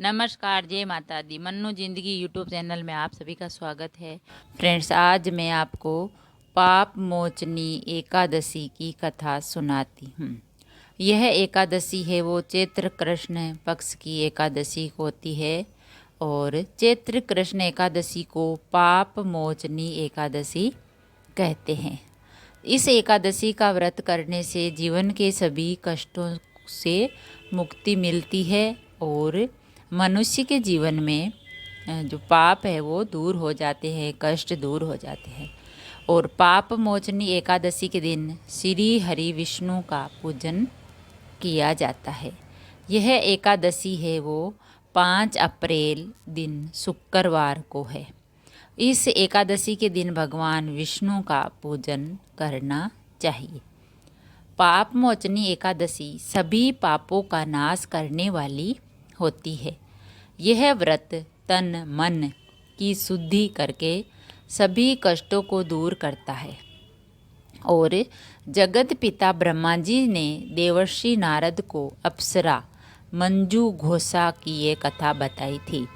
नमस्कार, जय माता दी। मन्नू जिंदगी यूट्यूब चैनल में आप सभी का स्वागत है। फ्रेंड्स, आज मैं आपको पाप मोचनी एकादशी की कथा सुनाती हूँ। यह एकादशी है वो चैत्र कृष्ण पक्ष की एकादशी होती है और चैत्र कृष्ण एकादशी को पाप मोचनी एकादशी कहते हैं। इस एकादशी का व्रत करने से जीवन के सभी कष्टों से मुक्ति मिलती है और मनुष्य के जीवन में जो पाप है वो दूर हो जाते हैं, कष्ट दूर हो जाते हैं। और पाप मोचनी एकादशी के दिन श्री हरि विष्णु का पूजन किया जाता है। यह एकादशी है वो 5 अप्रैल दिन शुक्रवार को है। इस एकादशी के दिन भगवान विष्णु का पूजन करना चाहिए। पाप मोचनी एकादशी सभी पापों का नाश करने वाली होती है। यह व्रत तन मन की शुद्धि करके सभी कष्टों को दूर करता है। और जगत पिता ब्रह्मा जी ने देवर्षि नारद को अप्सरा मंजू घोषा की ये कथा बताई थी।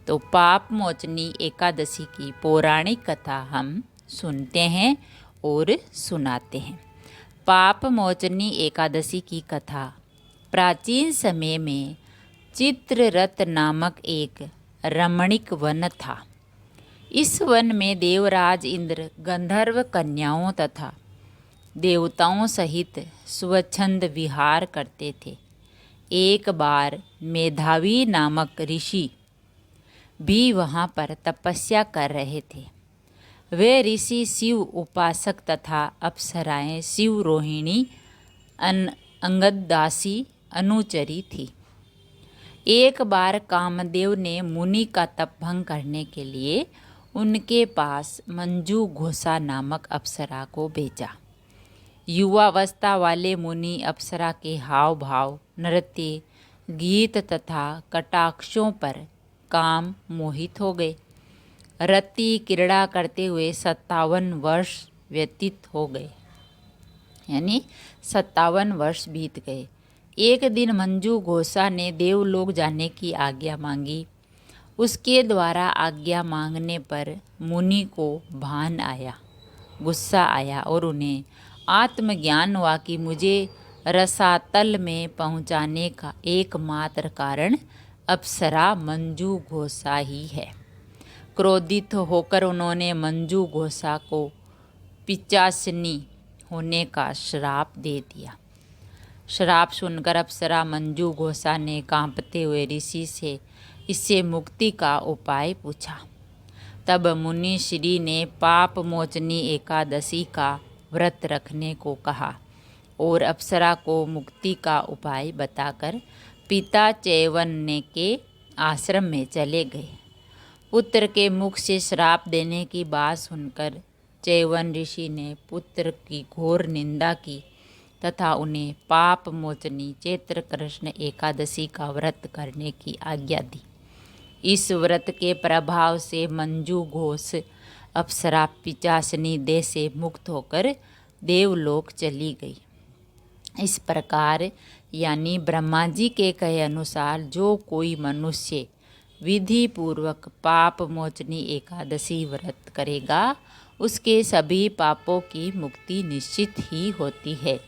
तो पाप मोचनी एकादशी की पौराणिक कथा हम सुनते हैं और सुनाते हैं। पाप मोचनी एकादशी की कथा। प्राचीन समय में चित्ररथ नामक एक रमणीक वन था। इस वन में देवराज इंद्र गंधर्व कन्याओं तथा देवताओं सहित स्वच्छंद विहार करते थे। एक बार मेधावी नामक ऋषि भी वहाँ पर तपस्या कर रहे थे। वे ऋषि शिव उपासक तथा अप्सराएं शिव रोहिणी अंगदासी अनुचरी थी। एक बार कामदेव ने मुनि का तप भंग करने के लिए उनके पास मंजू घोषा नामक अप्सरा को भेजा। युवावस्था वाले मुनि अप्सरा के हाव भाव, नृत्य, गीत तथा कटाक्षों पर काम मोहित हो गए। रति क्रीड़ा करते हुए 57 वर्ष व्यतीत हो गए, यानी 57 वर्ष बीत गए। एक दिन मंजू घोषा ने देवलोक जाने की आज्ञा मांगी। उसके द्वारा आज्ञा मांगने पर मुनि को भान आया, गुस्सा आया और उन्हें आत्मज्ञान हुआ कि मुझे रसातल में पहुंचाने का एकमात्र कारण अप्सरा मंजू घोषा ही है। क्रोधित होकर उन्होंने मंजू घोषा को पिशाचिनी होने का श्राप दे दिया। श्राप सुनकर अप्सरा मंजू घोषा ने कांपते हुए ऋषि से इससे मुक्ति का उपाय पूछा। तब मुनि श्री ने पाप मोचनी एकादशी का व्रत रखने को कहा और अप्सरा को मुक्ति का उपाय बताकर पिता चैवन्य के आश्रम में चले गए। पुत्र के मुख से श्राप देने की बात सुनकर चैवन ऋषि ने पुत्र की घोर निंदा की तथा उन्हें पाप मोचनी चैत्र कृष्ण एकादशी का व्रत करने की आज्ञा दी। इस व्रत के प्रभाव से मंजू घोष अप्सरा पिशाचिनी देह से मुक्त होकर देवलोक चली गई। इस प्रकार यानी ब्रह्मा जी के कहे अनुसार जो कोई मनुष्य विधि पूर्वक पाप मोचनी एकादशी व्रत करेगा उसके सभी पापों की मुक्ति निश्चित ही होती है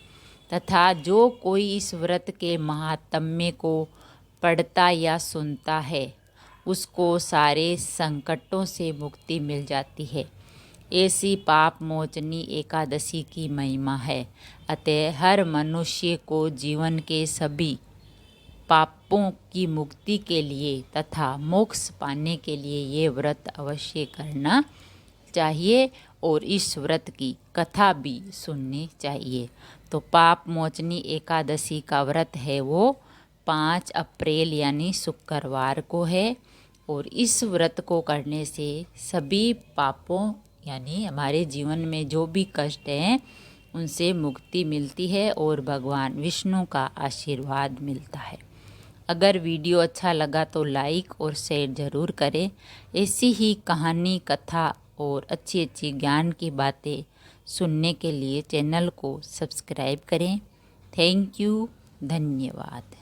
तथा जो कोई इस व्रत के महात्म्य को पढ़ता या सुनता है उसको सारे संकटों से मुक्ति मिल जाती है। ऐसी पाप मोचनी एकादशी की महिमा है। अतः हर मनुष्य को जीवन के सभी पापों की मुक्ति के लिए तथा मोक्ष पाने के लिए ये व्रत अवश्य करना चाहिए और इस व्रत की कथा भी सुननी चाहिए। तो पाप मोचनी एकादशी का व्रत है वो 5 अप्रैल यानी शुक्रवार को है और इस व्रत को करने से सभी पापों यानी हमारे जीवन में जो भी कष्ट हैं उनसे मुक्ति मिलती है और भगवान विष्णु का आशीर्वाद मिलता है। अगर वीडियो अच्छा लगा तो लाइक और शेयर ज़रूर करें। ऐसी ही कहानी, कथा और अच्छी अच्छी ज्ञान की बातें सुनने के लिए चैनल को सब्सक्राइब करें। थैंक यू, धन्यवाद।